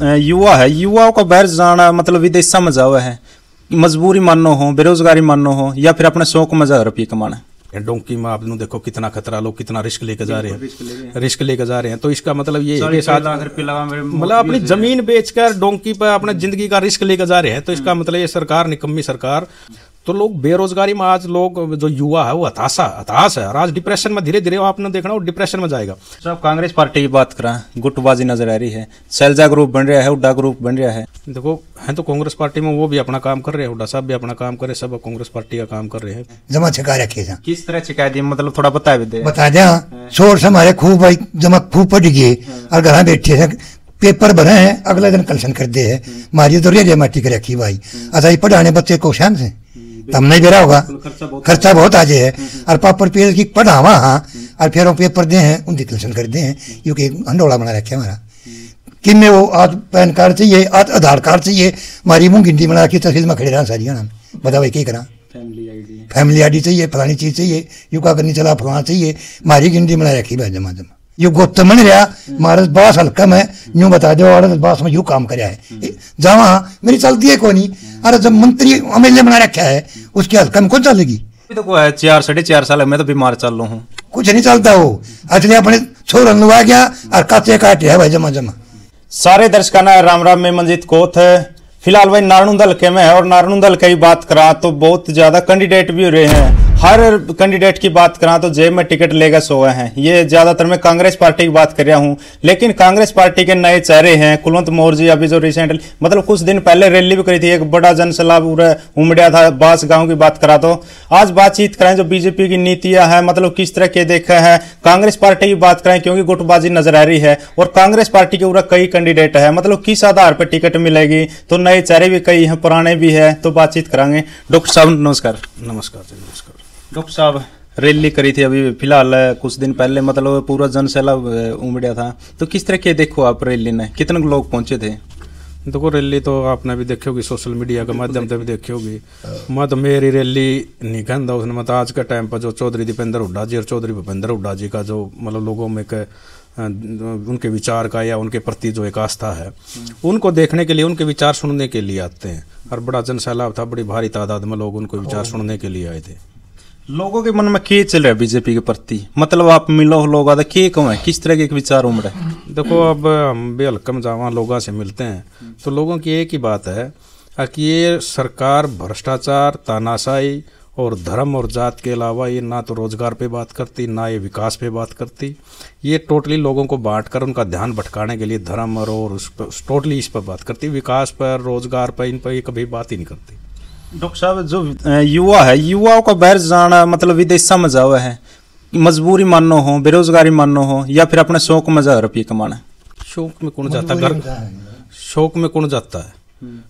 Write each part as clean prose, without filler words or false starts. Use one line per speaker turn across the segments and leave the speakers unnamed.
युवा है, युवाओं का बाहर जाना मतलब विदेशा में जावा है, मजबूरी मानो हो, बेरोजगारी मानो हो, या फिर अपने शौक में जा रुपये कमाना।
डोंकी में आप देखो कितना खतरा, लोग कितना रिस्क लेकर जा रहे हैं, रिस्क लेकर जा रहे हैं। तो इसका मतलब ये है कि साथ मतलब अपनी जमीन बेचकर डोंकी पर अपने जिंदगी का रिस्क लेकर जा रहे हैं। तो इसका मतलब ये सरकार निकम्मी सरकार। तो लोग बेरोजगारी में आज लोग जो युवा है वो हताश है और आज डिप्रेशन में धीरे धीरे आपने देखना वो डिप्रेशन में जाएगा।
सब कांग्रेस पार्टी की बात करा, गुटबाजी नजर आ रही है, शैलजा ग्रुप बन रहा है, हुड्डा ग्रुप बन रहा है।
देखो है तो कांग्रेस पार्टी में वो भी अपना काम कर रहे हैं, हुड्डा साहब भी अपना काम कर रहे हैं, सब कांग्रेस पार्टी का काम कर रहे हैं।
जमा छिका रखे थे,
किस तरह छिका दी मतलब थोड़ा बता दे।
शोर से हमारे खूब भाई जमा खूब पड़ गए और घर बैठे हैं, पेपर भरे हैं, अगले दिन कलेक्शन कर दे है, मारी तो रेडियो माटी कर रखी भाई। अच्छा पढ़ाने बच्चे को शाम से तब नहीं बेरा होगा, खर्चा बहुत आ जाए। और पापड़ पेड़ की पढ़ावा हाँ, और फिर वो पेपर दे हैं उनकी कलेक्शन कर दे हैं, क्योंकि हंडोला बना रखे हमारा कि में वो आज पैन कार्ड चाहिए, आज आधार कार्ड चाहिए, हमारी मुँह गिनती बना रखी, तहसील में खड़े रहा सारी ना बता भाई क्या करा, फैमिली आईडी चाहिए, फलानी चीज चाहिए, यू का करनी चला फलाना चाहिए, हमारी गिनती बना रखी भाई जमा जमा। यो गोत मन रहा हमारे बास हल्का में यूं बता दो और बास में यू काम कराया है जहाँ मेरी चलती है कोई नहीं। अरे जब मंत्री एमएलए बना रखा है उसके हल्का में कौन चलेगी।
तो को है 4 साढ़े 4 साल मैं तो बीमार चल रहा हूँ,
कुछ नहीं चलता वो असली अपने छोर लुआ गया और काचे काटे है भाई जमा जमा।
सारे दर्शकों ना राम राम, में मंजीत कोथ है। फिलहाल भाई नारायण दल के में है और नारायण दल की बात करा तो बहुत ज्यादा कैंडिडेट भी हो रहे हैं। हर कैंडिडेट की बात करा तो जेब में टिकट लेकर सोए हैं। ये ज्यादातर मैं कांग्रेस पार्टी की बात कर रहा हूं, लेकिन कांग्रेस पार्टी के नए चेहरे हैं। कुलवंत मौर्य जी अभी जो रिसेंटली मतलब कुछ दिन पहले रैली भी करी थी, एक बड़ा जनसैलाब उमड़ा था बास गांव की बात करा। तो आज बातचीत करें जो बीजेपी की नीतियां हैं, मतलब किस तरह के देखा है। कांग्रेस पार्टी की बात करें क्योंकि गुटबाजी नजर आ रही है और कांग्रेस पार्टी के पूरा कई कैंडिडेट है, मतलब किस आधार पर टिकट मिलेगी। तो नए चेहरे भी कई हैं, पुराने भी है, तो बातचीत करेंगे। डॉक्टर साहब नमस्कार।
नमस्कार जी नमस्कार।
डॉक्टर साहब रैली करी थी अभी फिलहाल कुछ दिन पहले, मतलब पूरा जनसैलाब उमड़ा था, तो किस तरह के देखो आप रैली में कितने लोग पहुंचे थे।
देखो रैली तो आपने भी देखी होगी, सोशल मीडिया के माध्यम से भी देखी होगी। मत मेरी रैली नहीं कहता उसने, मतलब आज के टाइम पर जो चौधरी दीपेंद्र हुड्डा जी और चौधरी भूपेंद्र हुड्डा जी का जो मतलब लोगों में उनके विचार का या उनके प्रति जो एक आस्था है, उनको देखने के लिए, उनके विचार सुनने के लिए आते हैं। और बड़ा जनसैलाब था, बड़ी भारी तादाद में लोग उनको विचार सुनने के लिए आए थे।
लोगों के मन में क्या चल रहा है बीजेपी के प्रति, मतलब आप मिलो लोग आते क्या कहूँ किस तरह के विचार उमड़े।
देखो अब हम भी हल्का में जावा लोगों से मिलते हैं तो लोगों की एक ही बात है कि ये सरकार भ्रष्टाचार, तानाशाही और धर्म और जात के अलावा ये ना तो रोजगार पे बात करती, ना ये विकास पे बात करती। ये टोटली लोगों को बांटकर उनका ध्यान भटकाने के लिए धर्म और टोटली इस पर बात करती, विकास पर, रोजगार पर, इन पर ये कभी बात ही नहीं करती।
डॉक्टर साहब जो युवा है, युवाओं का बाहर जाना मतलब विदेशा में जावा है, मजबूरी मानो हो, बेरोजगारी मानो हो, या फिर अपने शौक में जा रुपये कमाना।
शौक में कौन जाता घर, शौक में कौन जाता है,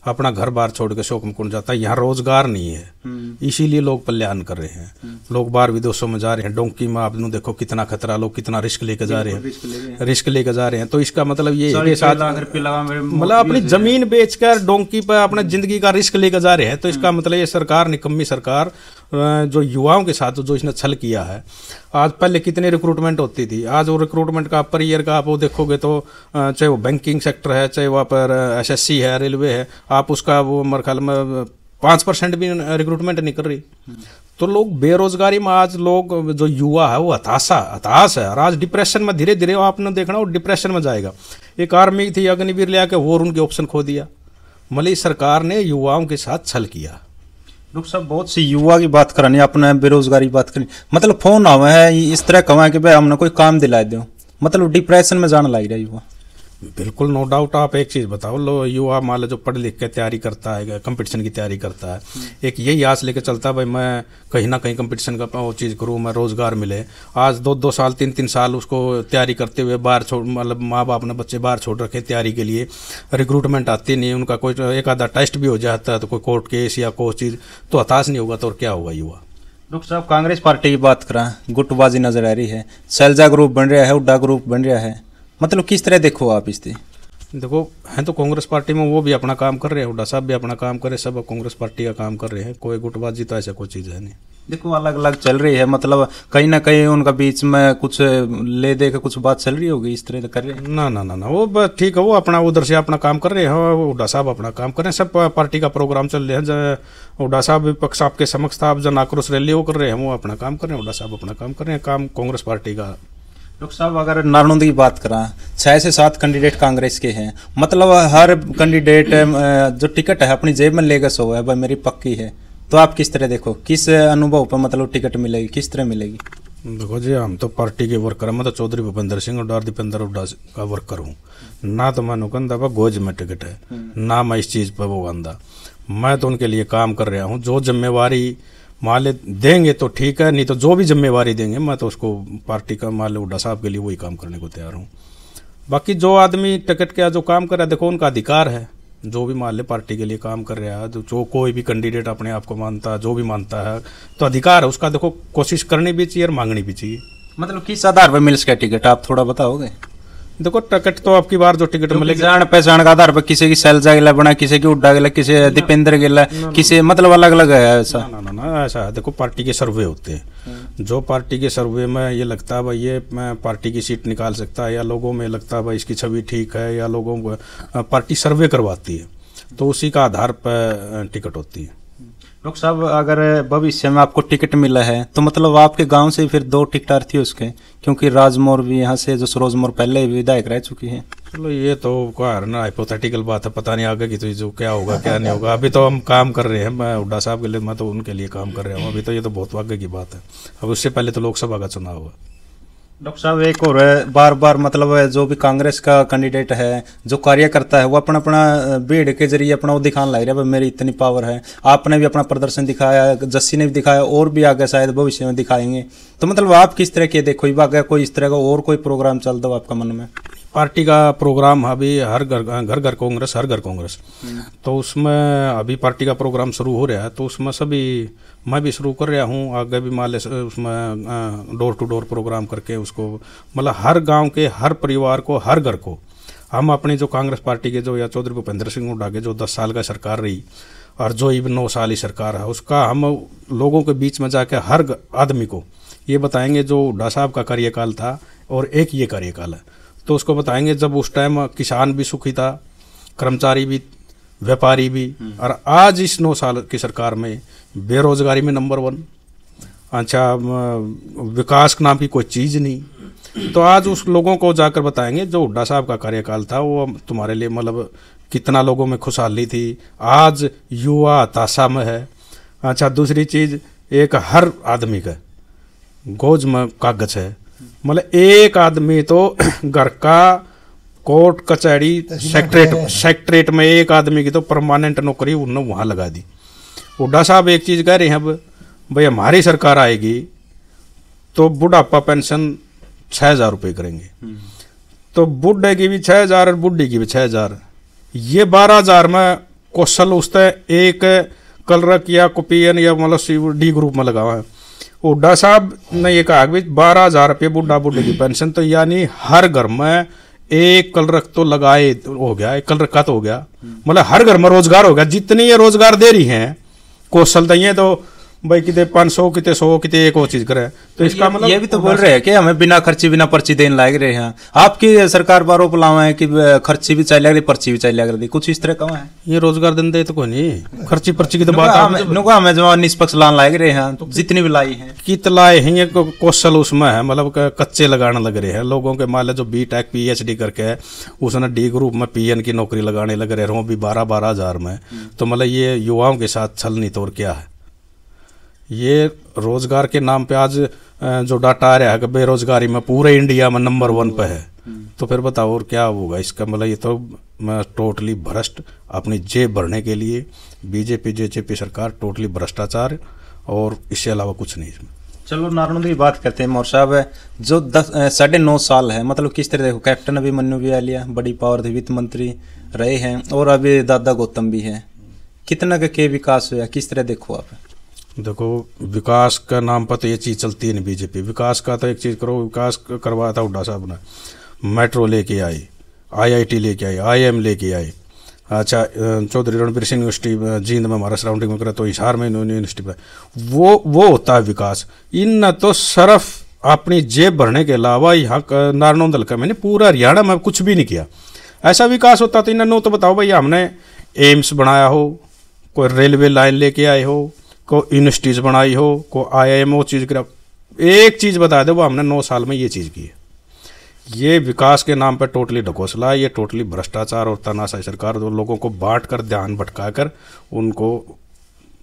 अपना घर बार छोड़ के शौक में कौन जाता है। यहाँ रोजगार नहीं है, इसीलिए लोग पलायन कर रहे हैं, लोग बाहर विदेशों में जा रहे हैं। डोंकी में आप देखो कितना खतरा, लोग कितना रिस्क लेकर जा रहे हैं, रिस्क लेकर जा रहे हैं। तो इसका मतलब ये है कि साथ मतलब अपनी जमीन बेचकर डोंकी पर अपने जिंदगी का रिस्क लेकर जा रहे हैं। तो इसका मतलब ये सरकार निकम्मी सरकार जो युवाओं के साथ जो इसने छल किया है। आज पहले कितनी रिक्रूटमेंट होती थी, आज वो रिक्रूटमेंट का पर ईयर का आप वो देखोगे तो चाहे वो बैंकिंग सेक्टर है, चाहे वहाँ पर एसएससी है, रेलवे है, आप उसका वो मेरे ख्याल में 5% भी रिक्रूटमेंट नहीं कर रही। तो लोग बेरोजगारी में आज लोग जो युवा है वो हताश है और आज डिप्रेशन में धीरे धीरे आपने देखना वो डिप्रेशन में जाएगा। एक आर्मी थी अग्निवीर ले आके वो उनके ऑप्शन खो दिया। मतलब सरकार ने युवाओं के साथ छल किया।
डॉक्टर साहब बहुत सी युवा की बात करानी, अपने बेरोजगारी की बात करनी, मतलब फोन आवे है इस तरह कहा कि भाई हमने कोई काम दिला दो, मतलब डिप्रेशन में जाने लग रहा है युवा।
बिल्कुल नो डाउट। आप एक चीज़ बताओ, लो युवा मान लो जो पढ़ लिख के तैयारी करता है, कंपटीशन की तैयारी करता है, एक यही आस लेके चलता है भाई मैं कहीं ना कहीं कंपटीशन का वो चीज़ करूँ, मैं रोजगार मिले। आज 2-2 साल 3-3 साल उसको तैयारी करते हुए बाहर छोड़, मतलब माँ बाप ने बच्चे बाहर छोड़ रखे तैयारी के लिए, रिक्रूटमेंट आती नहीं, उनका कोई एक आधा टेस्ट भी हो जाता है तो कोई कोर्ट केस या कोई चीज़, तो हताश नहीं होगा तो और क्या होगा युवा।
डॉक्टर साहब कांग्रेस पार्टी की बात करा, गुटबाजी नजर आ रही है, शैलजा ग्रुप बन रहा है, हुड्डा ग्रुप बन रहा है, मतलब किस तरह देखो आप इससे।
देखो हैं तो कांग्रेस पार्टी में, वो भी अपना काम कर रहे हैं, हुड्डा साहब भी अपना काम कर रहे हैं, सब कांग्रेस पार्टी का काम कर रहे हैं, कोई गुटबाजी तो ऐसा कोई चीज़ है नहीं।
देखो अलग अलग चल रही है, मतलब कहीं ना कहीं उनका बीच में कुछ ले दे के कुछ बात चल रही होगी, इस तरह कर रहे हैं।
ना ना ना ना, वो बस ठीक है, वो अपना उधर से अपना काम कर रहे हैं, हुड्डा साहब अपना काम कर रहे हैं, सब पार्टी का प्रोग्राम चल रहे हैं। हुड्डा साहब विपक्ष आपके समक्ष था, आप जन आक्रोश रैली वो कर रहे हैं, वो अपना काम कर रहे हैं, हुड्डा साहब अपना काम कर रहे हैं, काम कांग्रेस पार्टी का।
डॉक्टर साहब अगर नारनौंद की बात करा, 6 से 7 कैंडिडेट कांग्रेस के हैं, मतलब हर कैंडिडेट जो टिकट है अपनी जेब में लेकर सो है भाई मेरी पक्की है, तो आप किस तरह देखो, किस अनुभव पर मतलब टिकट मिलेगी, किस तरह मिलेगी?
देखो जी, हम तो पार्टी के वर्कर हैं, मैं तो चौधरी भूपेंद्र सिंह और दीपेंद्र हुड्डा का वर्कर हूँ ना, तो मैं नुकंदा गोज में टिकट है ना, मैं इस चीज़ पर वो गंदा, मैं तो उनके लिए काम कर रहा हूँ। जो जिम्मेवारी मान ले देंगे तो ठीक है, नहीं तो जो भी जिम्मेवारी देंगे मैं तो उसको पार्टी का मान ले हुड्डा साहब के लिए वही काम करने को तैयार हूँ। बाकी जो आदमी टिकट का जो काम कर रहा है, देखो उनका अधिकार है, जो भी मान ले पार्टी के लिए काम कर रहा है, जो कोई भी कैंडिडेट अपने आप को मानता है, जो भी मानता है तो अधिकार है उसका, देखो कोशिश करनी भी चाहिए और मांगनी भी चाहिए।
मतलब किस आधार पर मिल सके टिकट, आप थोड़ा बताओगे?
देखो टिकट तो आपकी बार जो टिकट मिलेगी
जान पहचान का आधार पर, किसी की शैलजा गिला बना, किसी की हुड्डा गिला, किसी दीपेंद्र गिला, किसी मतलब अलग अलग है ऐसा?
ना ना ना, ऐसा है, देखो पार्टी के सर्वे होते हैं, जो पार्टी के सर्वे में ये लगता है भाई ये मैं पार्टी की सीट निकाल सकता है, या लोगों में लगता है भाई इसकी छवि ठीक है, या लोगों को पार्टी सर्वे करवाती है, तो उसी का आधार पर टिकट होती है।
डॉक्टर साहब अगर भविष्य में आपको टिकट मिला है तो मतलब आपके गांव से फिर 2 टिकटार थी उसके, क्योंकि राजमोर भी यहाँ से जो सरोज मोर पहले विधायक रह चुकी है।
चलो ये तो क्या है ना, हाइपोथेटिकल बात है, पता नहीं आगे की तो जो क्या होगा क्या नहीं होगा, अभी तो हम काम कर रहे हैं, मैं हुड्डा साहब के लिए मैं तो उनके लिए काम कर रहा हूँ, अभी तो ये तो बहुत आगे की बात है, अब उससे पहले तो लोकसभा का चुनाव हुआ।
डॉक्टर साहब एक और है, बार बार मतलब जो भी कांग्रेस का कैंडिडेट है जो कार्य करता है वो अपना अपना भीड़ के जरिए अपना वो दिखाने लग रहा है मेरी इतनी पावर है, आपने भी अपना प्रदर्शन दिखाया, जस्सी ने भी दिखाया, और भी आगे शायद भविष्य में दिखाएंगे, तो मतलब आप किस तरह के देखो, आगे कोई इस तरह का और कोई प्रोग्राम चल दो आपका मन में?
पार्टी का प्रोग्राम अभी हर घर कांग्रेस, हर घर कांग्रेस, तो उसमें अभी पार्टी का प्रोग्राम शुरू हो रहा है, तो उसमें सभी मैं भी शुरू कर रहा हूँ, आगे भी मान ले उसमें डोर टू डोर प्रोग्राम करके उसको मतलब हर गांव के हर परिवार को, हर घर को हम अपनी जो कांग्रेस पार्टी के जो या चौधरी भूपेंद्र सिंह हुड्डा के जो 10 साल का सरकार रही और जो 9 साल ही सरकार है, उसका हम लोगों के बीच में जाके हर आदमी को ये बताएंगे जो हुड्डा साहब का कार्यकाल था और एक ये कार्यकाल है, तो उसको बताएंगे जब उस टाइम किसान भी सुखी था, कर्मचारी भी, व्यापारी भी, और आज इस 9 साल की सरकार में बेरोजगारी में नंबर 1, अच्छा विकास नाम की कोई चीज़ नहीं, तो आज उस लोगों को जाकर बताएंगे जो हुड्डा साहब का कार्यकाल था वो तुम्हारे लिए मतलब कितना लोगों में खुशहाली थी, आज युवा हताशा में है। अच्छा दूसरी चीज़, एक हर आदमी का गोज में कागज है, मतलब एक आदमी तो घर का कोर्ट कचहरी सेक्रेटरेट में एक आदमी की तो परमानेंट नौकरी उन्होंने वहाँ लगा दी। हुड्डा साहब एक चीज़ कह रहे हैं, अब भाई हमारी सरकार आएगी तो बुढ़ापा पेंशन 6,000 रुपये करेंगे, तो बुढ़े की भी 6,000 और बुढ़ी की भी 6,000, ये 12,000 में कौशल उससे एक कलरक या कुपियन या मतलब डी ग्रुप में लगा हुआ है। हुड्डा साहब ने ये कहा कि 12,000 रुपये बुढ़ा बुढ़ी की पेंशन, तो यानी हर घर में एक कलरक तो लगाए हो गया, एक कलरक का तो हो गया, मतलब हर घर में रोजगार हो गया। जितनी ये रोजगार दे रही हैं कौशल दिए तो भाई कितने 500 कितने 100 कितने एक और चीज करे, तो इसका मतलब
ये भी तो बोल रहे हैं कि हमें बिना खर्ची बिना पर्ची देने लाग रहे हैं। आपकी सरकार बारों बुलावा है कि खर्ची भी चाहिए लग रही, पर्ची भी चाहिए लग रही, कुछ इस तरह का है।
ये रोजगार देने दे तो कोई नहीं, खर्ची पर्ची की तो बात
हमें जो निष्पक्ष लान लाग रहे हैं तो जितनी भी लाई है
कित लाए हैं, ये कौशल उसमें है, मतलब कच्चे लगाने लग रहे हैं लोगों के। मान लो जो BTech PhD करके है उसने डी ग्रुप में PN की नौकरी लगाने लग रहे हैं, भी 12,000 में, तो मतलब ये युवाओं के साथ छल नहीं तो और क्या है। ये रोजगार के नाम पे आज जो डाटा आ रहा है कि बेरोजगारी में पूरे इंडिया में नंबर 1 पे है, तो फिर बताओ और क्या होगा इसका। मतलब ये तो टोटली भ्रष्ट, अपनी जेब भरने के लिए बीजेपी JJP सरकार टोटली भ्रष्टाचार, और इससे अलावा कुछ नहीं इसमें।
चलो नारनौंद की बात करते हैं। मोर साहब जो 9.5 साल है, मतलब किस तरह देखो, कैप्टन अभिमन्यु भी आ लिया, बड़ी पावर थी, वित्त मंत्री रहे हैं, और अभी दादा गौतम भी है, कितना के विकास हुआ, किस तरह देखो आप?
देखो विकास का नाम पर तो ये चीज़ चलती है नहीं बीजेपी, विकास का तो एक चीज़ करो, विकास करवाया था हुड्डा साहब ने, मेट्रो लेके आई, IIT लेके आए, IIM लेके आए। अच्छा, चौधरी रणबीर सिंह यूनिवर्सिटी जींद में हमारा सराउंडिंग में करे, तो हिसार में यूनिवर्सिटी पर वो होता है विकास। इन न तो सिर्फ अपनी जेब भरने के अलावा यहाँ नारनौंदल का मैंने पूरा हरियाणा में कुछ भी नहीं किया। ऐसा विकास होता तो इन्होंने तो बताओ भाई, हमने एम्स बनाया हो, कोई रेलवे लाइन लेके आए हो, कोई यूनिवर्सिटीज बनाई हो, कोई IIM वो चीज़ करा, एक चीज़ बता दो वो हमने 9 साल में ये चीज़ की है। ये विकास के नाम पर टोटली ढकोसला, ये टोटली भ्रष्टाचार और तानाशाही सरकार, जो लोगों को बांट कर ध्यान भटका कर उनको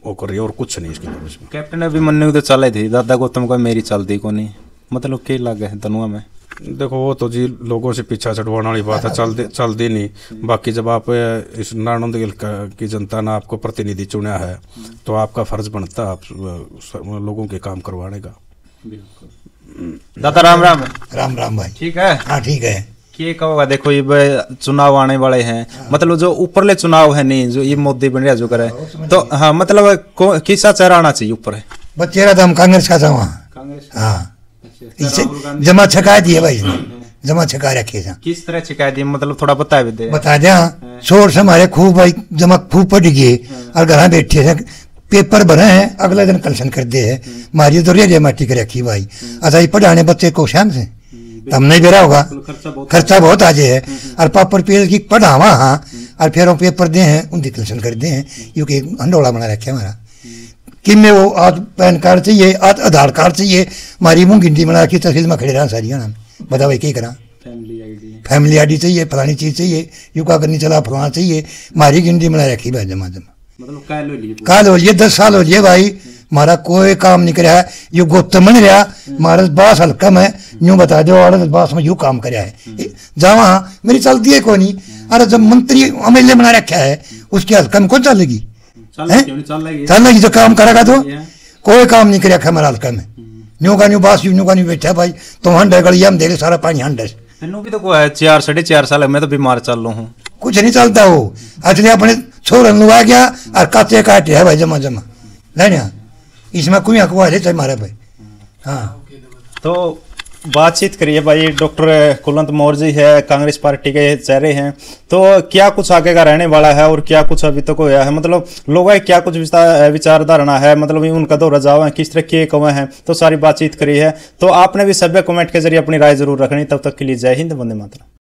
वो कर रही है, और कुछ नहीं इसके लिए।
कैप्टन अभिमन्यु तो चले थी, दादा गौतम को मेरी चलती को नहीं, मतलब क्या लगे है तनुआ में।
देखो वो तो जी लोगों से पीछा छुड़वाने वाली बात है, चलती नहीं। बाकी जब आप इस नारनौंदल की जनता ने आपको प्रतिनिधि चुना है तो आपका फर्ज बनता है आप लोगों के काम करवाने का।
दादा राम राम।
राम राम भाई।
ठीक है।
हाँ ठीक है।
ये कहोगा, देखो ये चुनाव आने वाले हैं, मतलब जो ऊपरले चुनाव है नहीं, जो ये मोदी बन रहा जो करे, तो हाँ मतलब किसा चेहरा आना चाहिए ऊपर है?
बस चेहरा तो हम कांग्रेस का था वहाँ। हाँ जमा छका दिए भाई, जमा छका रखे था।
किस तरह छका दिए, मतलब थोड़ा बता दे।
बता दे, शोर से हमारे खूब भाई जमा खूब पड़ गए और घर बैठे थे, पेपर भरे हैं, अगले दिन कलेक्शन कर दे है। मारी तो रेडियो माटी के रखी भाई, अच्छा ये पढ़ाने बच्चे को शाम से तब नहीं बेरा होगा, खर्चा बहुत आ जाए, और पापड़ पेड़ की पढ़ावा हाँ, और फिर वो पेपर दे हैं उनकी कलेक्शन कर दे हैं, क्योंकि हंडोला बना रखे हमारा कि मैं वो आज पैन कार्ड चाहिए, आज आधार कार्ड चाहिए, मारी मुँह गिनती बना रखी, तहसील में खड़े रहा सारी नाम बता भाई क्या करा, फैमिली ID चाहिए, फलानी चीज़ चाहिए, युका करनी चला फलाना चाहिए, मारी गिनती बना रखी भाई जमा जमा। काल हो लिए 10 साल हो लिए भाई, मारा कोई काम नहीं कराया, यो गोत्त मन रहा मारा बास हल्का में यूं बता दो, और बास में यूं काम कराया है जावा मेरी चलती है कोई नहीं। अरे जब मंत्री MLA बना रखा है उसके हल्का में कौन चलेगी, चलेगी जो काम करेगा, तो कोई काम नहीं कराया हमारा हल्का में, न्यू का न्यू बास न्यू का न्यू बैठा भाई, तो हंडे गलिया में देखे सारा पानी हंडे
भी तो कोई है 4 साढ़े 4 साल मैं तो बीमार चल रहा हूँ,
कुछ नहीं चलता वो, असली अपने छोरन लुआ गया और काचे काटे है भाई जमा जमा लेना, इसमें कोई अखबार है मारे भाई। हाँ
तो बातचीत करिए भाई, डॉक्टर कुलवंत मौर्य जी है, कांग्रेस पार्टी के चेहरे हैं, तो क्या कुछ आगे का रहने वाला है और क्या कुछ अभी तक होया है, मतलब लोगों की क्या कुछ विचारधारणा है, मतलब उनका दौरा जाओ है किस तरह के कवे हैं, तो सारी बातचीत करी है। तो आपने भी सभ्य कमेंट के जरिए अपनी राय जरूर रखनी। तब तक के लिए जय हिंद, वंदे मातरम।